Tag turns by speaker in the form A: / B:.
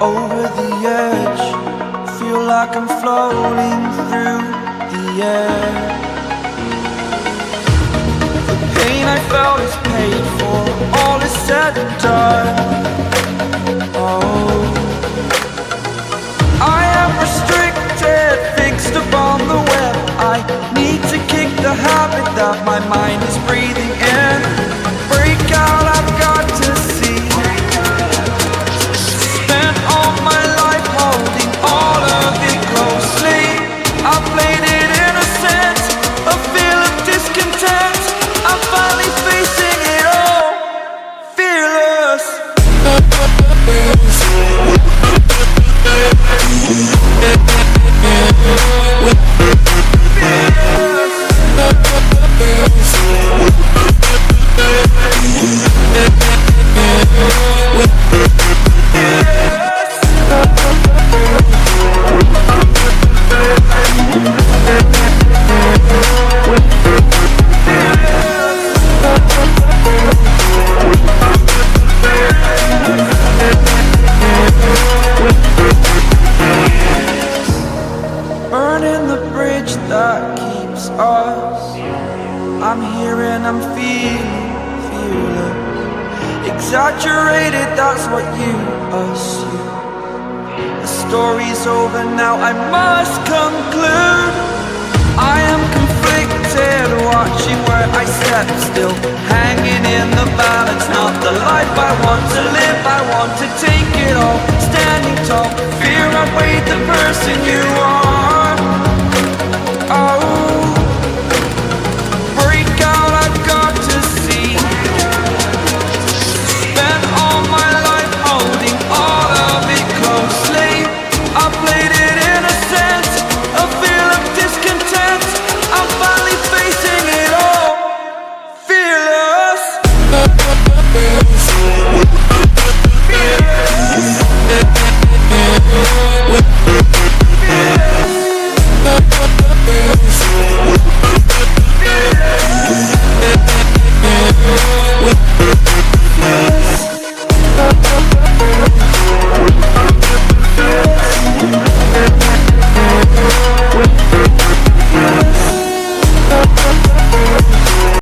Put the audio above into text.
A: over the edge. Feel like I'm floating through the air. The pain I felt is paid for, all is said and done. Oh, I am restricted, fixed upon the web. I need to kick the habit that my mind is breathing in. Break out, I've got to see. Spent all my life holding all of it closely. I played it innocent, a feel of discontent. I'm finally facing it all, fearless. Burning the bridge that keeps us. I'm here and I'm feeling fearless. Exaggerated, that's what you assume. The story's over now, I must conclude. I am conflicted, watching where I step still, hanging in the balance. Not the life I want to live, I want to take it all. Standing tall, fear outweighed the person you are.